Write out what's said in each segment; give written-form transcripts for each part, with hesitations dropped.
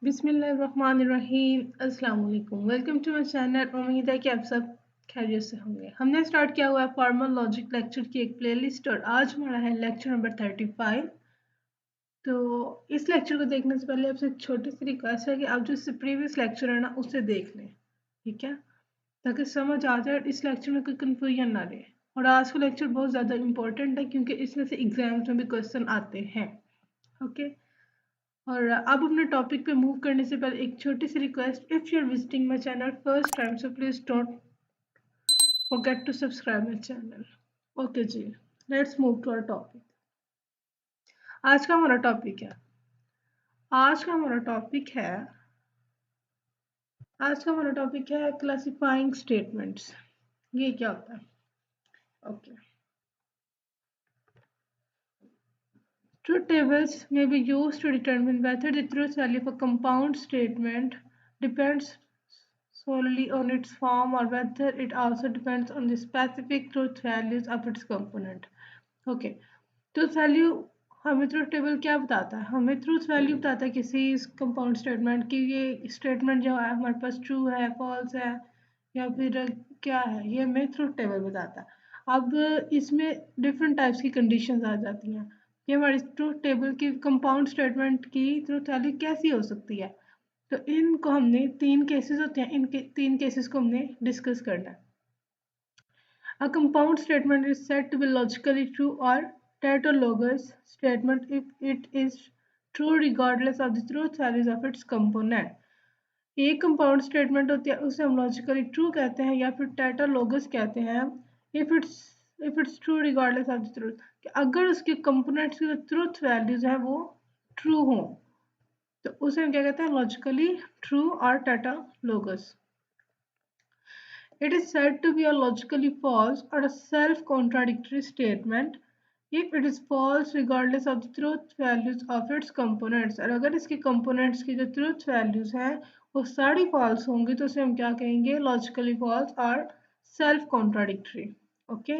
बिस्मिल्लाहिर्रहमानिर्रहीम अस्सलाम वालेकुम। Welcome to my channel. उम्मीद है कि आप सब खैरियत से होंगे। हमने स्टार्ट किया हुआ है फॉर्मल लॉजिक लेक्चर की एक प्लेलिस्ट और आज हमारा है लेक्चर नंबर 35। तो इस लेक्चर को देखने से पहले आपसे एक छोटी सी रिक्वेस्ट है कि आप जो इससे प्रीवियस लेक्चर है ना उसे देख लें, ठीक है, ताकि समझ आ जाए और इस लेक्चर में कोई कन्फ्यूजन ना रहे। और आज का लेक्चर बहुत ज़्यादा इंपॉर्टेंट है क्योंकि इसमें से एग्जाम्स में भी क्वेश्चन आते हैं। ओके, और अब अपने टॉपिक पे मूव करने से पहले एक छोटी सी request, if you are visiting my channel first time so please don't forget to subscribe my channel. Okay ji, let's move to our topic. आज का हमारा टॉपिक है आज का हमारा टॉपिक है आज का हमारा टॉपिक है क्लासिफाइंग स्टेटमेंट्स। ये क्या होता है? Okay, truth tables may be used to determine whether the truth value of a compound statement depends solely on its form or whether it also depends on the specific truth values of its component. Okay, truth value हमें truth table क्या बताता है? हमें truth value बताता है किसी compound statement की। ये स्टेटमेंट जो है हमारे पास ट्रू है, फॉल्स है या फिर क्या है, ये हमें ट्रूथ टेबल बताता है। अब इसमें डिफरेंट टाइप्स की कंडीशंस आ जाती हैं। ये हमारी ट्रूथ टेबल की कंपाउंड स्टेटमेंट की ट्रूथ वैल्यू कैसी हो सकती है? तो इनको हमने तीन केसेस होते हैं, इनके तीन केसेस को हमने डिस्कस करना है। A compound statement is said to be logically true or tautologous statement if it is true regardless of the truth values of its component. एक कंपाउंड स्टेटमेंट होती है उसे हम लॉजिकली ट्रू कहते हैं या फिर टैटोलॉगस कहते हैं if it's true regardless of the truth, कि अगर उसके कंपोनेंट्स की जो ट्रूथ वैल्यूज है वो ट्रू हों तो उसे हम क्या कहते हैं? लॉजिकली ट्रू और टैटोलॉगस। It is said to be a logically false or a self-contradictory statement if it is false regardless of the truth values of its components। और अगर इसके components की जो truth values हैं वो सारी false होंगी तो उसे हम क्या कहेंगे? Logically false और self-contradictory। ओके,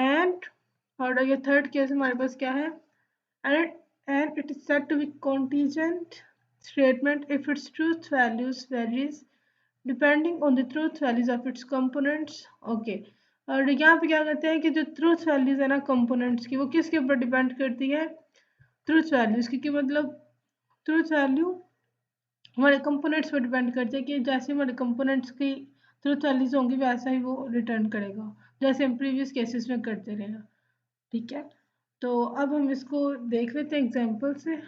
and और ये थर्ड केस हमारे पास क्या है? And it is said to be contingent statement if its truth values varies depending on the truth values of its components. Okay, और यहाँ पे क्या कहते हैं कि जो ट्रूथ वैल्यूज है ना कंपोनेंट्स की, वो किसके ऊपर डिपेंड करती है? ट्रूथ वैल्यूज की। मतलब ट्रूथ वैल्यू हमारे कंपोनेंट्स पर डिपेंड करती है कि जैसे हमारे कंपोनेंट्स की ट्रूथ वैल्यूज होंगी वैसा ही वो रिटर्न करेगा, जैसे हम प्रीवियस केसेस में करते रहे हैं। ठीक है, तो अब हम इसको देख लेते हैं एग्जाम्पल से।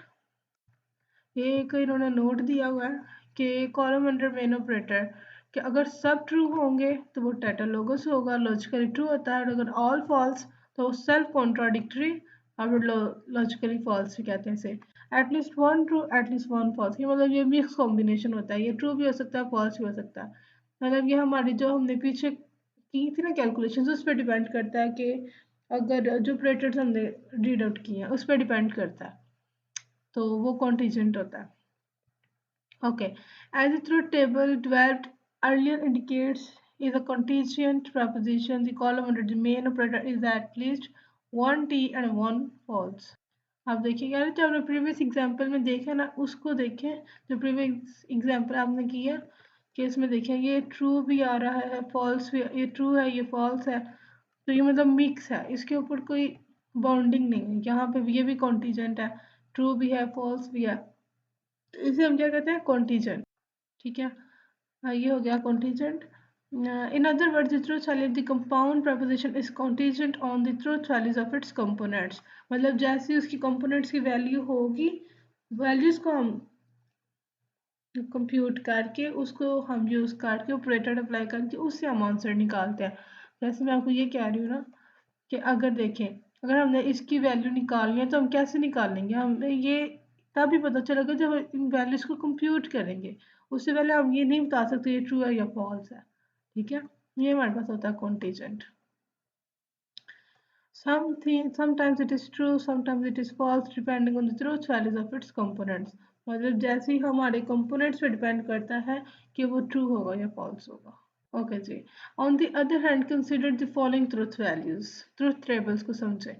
ये एक इन्होंने नोट दिया हुआ है कि कॉलम अंडर मेन ऑपरेटर कि अगर सब ट्रू होंगे तो वो टैटोलॉगस होगा, लॉजिकली ट्रू होता है, और अगर ऑल फॉल्स तो वो सेल्फ कॉन्ट्राडिक्टरी और लॉजिकली फॉल्स भी कहते हैं इसे। At least one true at least one false, ये मतलब ये मिक्स कॉम्बिनेशन होता है, ये ट्रू भी हो सकता है फॉल्स भी हो सकता है। मतलब ये हमारी जो हमने पीछे की थी ना कैलकुलेशन, उस पर डिपेंड करता है कि अगर जो ऑपरेटर्स हमने रीड आउट किए हैं उस पर डिपेंड करता है, तो वो कॉन्टीजेंट होता है। Okay, as the truth table developed earlier indicates is a contingent proposition. The column under the main operator is at least one T and one false. आप देखिए यार, जो आपने प्रीवियस एग्जाम्पल में देखा ना उसको देखें, जो प्रीवियस एग्जाम्पल आपने किया कि इसमें देखें ये ट्रू भी आ रहा है, फॉल्स भी, ये ट्रू है ये फॉल्स है, तो ये मतलब मिक्स है, इसके ऊपर कोई बाउंडिंग नहीं है। यहाँ पे ये भी कॉन्टीजेंट है, ट्रू भी है फॉल्स भी है, तो इसे हम क्या कहते हैं? कॉन्टीजेंट। ठीक है, ये हो गया contingent. In other words, the truth value of the compound proposition is contingent on the truth values of its components. मतलब जैसे उसकी components की वैल्यू होगी, वैल्यूज को हम कंप्यूट करके उसको हम यूज करके ऑपरेटर अप्लाई करके उससे हम आंसर निकालते हैं। जैसे मैं आपको ये कह रही हूँ ना कि अगर देखें, अगर हमने इसकी वैल्यू निकालनी है तो हम कैसे निकालेंगे? हमें ये तभी पता चलेगा जब इन वैल्यूज को कंप्यूट करेंगे, उससे पहले हम ये नहीं बता सकते ये ट्रू है या फॉल्स है। ठीक है, ये हमारे पास होता है contingent. sometimes it is true, sometimes it is false depending on the truth values of its components। मतलब जैसे ही हमारे कंपोनेंट्स पे डिपेंड करता है कि वो ट्रू होगा या फॉल्स होगा। ओके जी, on the other hand consider the following truth values. Truth tables को समझें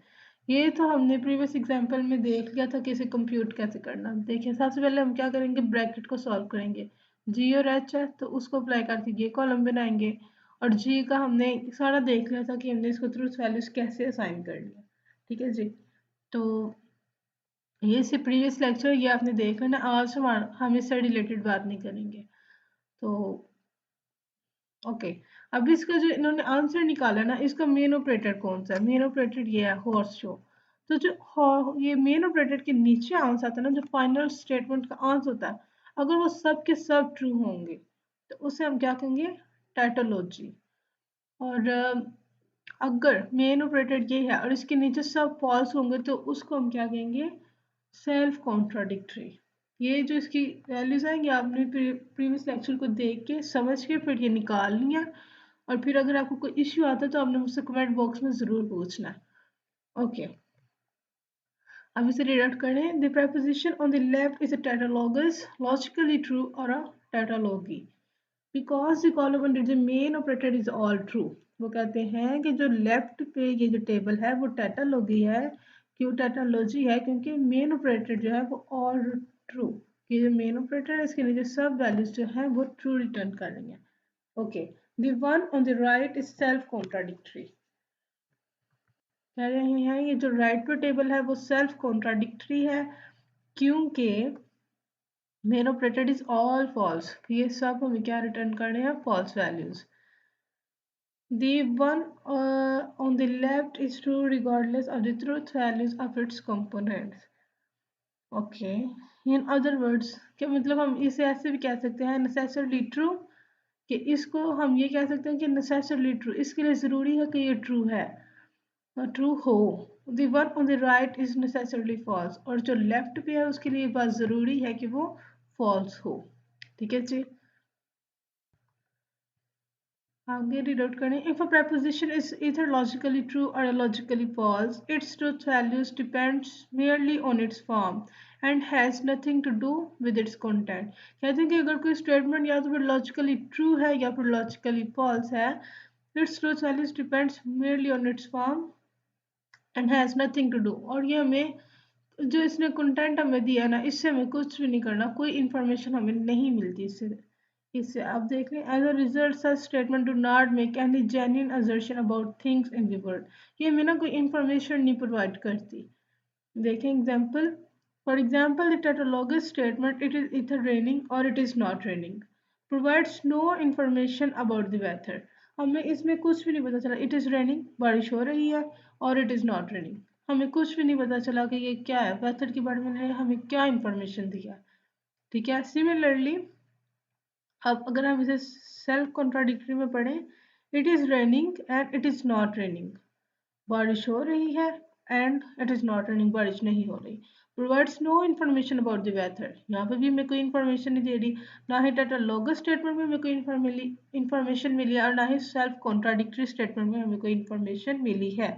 ये तो हमने प्रीवियस एग्जांपल में देख लिया था कि इसे कंप्यूट कैसे करना। देखिए सबसे पहले हम क्या करेंगे, ब्रैकेट को सॉल्व करेंगे। जी और एच है तो उसको अप्लाई करके ये कॉलम बनाएंगे, और जी का हमने सारा देख लिया था कि हमने इसको ट्रूथ वैल्यूज कैसे असाइन करनी है। ठीक है जी, तो ये से प्रीवियस लेक्चर ये आपने देख लेना। आज हम इससे रिलेटेड बात नहीं करेंगे। तो ओके, अब इसका जो इन्होंने आंसर निकाला ना, इसका मेन ऑपरेटर कौन सा है? मेन ऑपरेटर ये है हॉर्स शो। तो जो ये मेन ऑपरेटर के नीचे आंसर आता है ना, जो फाइनल स्टेटमेंट का आंसर होता है, अगर वो सब के सब ट्रू होंगे तो उसे हम क्या कहेंगे, टैटोलॉजी। और अगर मेन ऑपरेटर ये है और इसके नीचे सब फॉल्स होंगे तो उसको हम क्या कहेंगे, सेल्फ कॉन्ट्राडिक्टरी। ये जो इसकी वैल्यूज आएंगी आपने प्रीवियस लेक्चर को देख के समझ के फिर ये निकालनी है। और फिर अगर आपको कोई इश्यू आता है तो आपने मुझसे कमेंट बॉक्स में जरूर पूछना है। ओके, अब इसे रीड आउट करें। The preposition on the left is a tautologous, logically true or a tautology because the column under the main operator is all true। वो कहते हैं कि जो लेफ्ट पे ये जो टेबल है वो टैटोलॉजी है। क्यों टैटोलॉजी है? क्योंकि मेन ऑपरेटर जो है वो ऑल ट्रू, ये जो मेन ऑपरेटर है इसके नीचे सब वैल्यूज जो है वो ट्रू रिटर्न कर रही हैं। Okay, the one on the right is self contradictory. कह रहे हैं ये जो राइट पे टेबल है वो सेल्फ कॉन्ट्राडिक्टरी है क्योंकि main operator is all false, ये सब हमें क्या रिटर्न करने हैं, false values. The one on the left is true regardless of the truth values of its components। Okay, in other words क्या मतलब, हम इसे ऐसे भी कह सकते हैं नेसेसरली ट्रू, कि इसको हम ये कह सकते हैं कि नेसेसरली ट्रू, इसके लिए ज़रूरी है कि ये ट्रू है, ट्रू हो। The one on the right is necessarily false, और जो लेफ्ट पे है उसके लिए बात ज़रूरी है कि वो फॉल्स हो। ठीक है जी, आगे रीड आउट करें। If a preposition is either logically true or logically false, its truth values depends merely on its form and has nothing to do with its content। कहते हैं कि अगर कोई स्टेटमेंट या तो फिर लॉजिकली ट्रू है या फिर लॉजिकली फॉल्स है, its truth values depends merely on its form and has nothing to do, और ये हमें जो इसने कंटेंट हमें दिया ना, इससे हमें कुछ भी नहीं करना, कोई इंफॉर्मेशन हमें नहीं मिलती इससे। इससे आप देख लें, as a result such statement do not make any genuine assertion about things in the world. ये हमें ना कोई इंफॉर्मेशन नहीं प्रोवाइड करती। देखें example, for example the tautologous statement it is either raining और it is not raining provides no information about the weather. हमें इसमें कुछ भी नहीं पता चला, इट इज रेनिंग बारिश हो रही है, और इट इज नॉट रेनिंग हमें कुछ भी नहीं पता चला कि ये क्या है, वेदर के बारे में हमें क्या इंफॉर्मेशन दिया। ठीक है, सिमिलरली अब अगर हम इसे सेल्फ कॉन्ट्राडिक्टरी में पढ़ें, it is raining and it is not raining, बारिश हो रही है and it is not raining, बारिश नहीं हो रही, provides no information about the weather. यहाँ पे भी हमें कोई इन्फॉर्मेशन नहीं दे रही, ना ही टैटोलॉगस स्टेटमेंट में हमें कोई इन्फॉर्मेशन मिली है, और ना ही सेल्फ कॉन्ट्राडिक्टरी स्टेटमेंट में हमें कोई इन्फॉर्मेशन मिली है।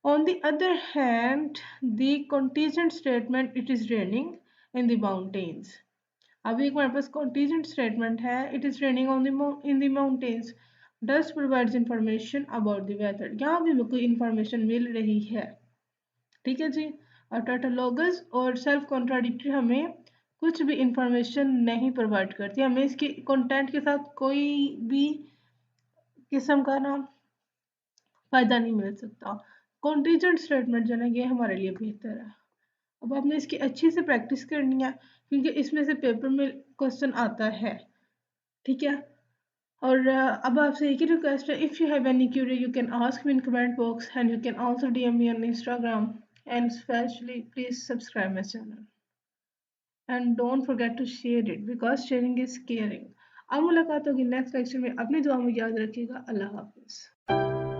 On the other hand, the contingent statement it is raining in the mountains। अभी एक हमारे पास contingent statement है, it is raining on the in the mountains does provides information about the weather। यहाँ भी हमें कोई information मिल रही है। ठीक है जी, और tautologous और self contradictory हमें कुछ भी इंफॉर्मेशन नहीं प्रोवाइड करती, हमें इसके कंटेंट के साथ कोई भी किस्म का ना फायदा नहीं मिल सकता। कॉन्टीजेंट स्टेटमेंट जो है ये हमारे लिए बेहतर है। अब आपने इसकी अच्छी से प्रैक्टिस करनी है क्योंकि इसमें से पेपर में क्वेश्चन आता है। ठीक है, और अब आपसे एक ही रिक्वेस्ट है, if you have any query you can ask me in comment box and you can also DM me on Instagram and specially please subscribe my channel and don't forget to share it because sharing is caring. अब मुलाकात होगी next lecture में, अपनी दुआ में याद रखिएगा। अल्लाह हाफिज़।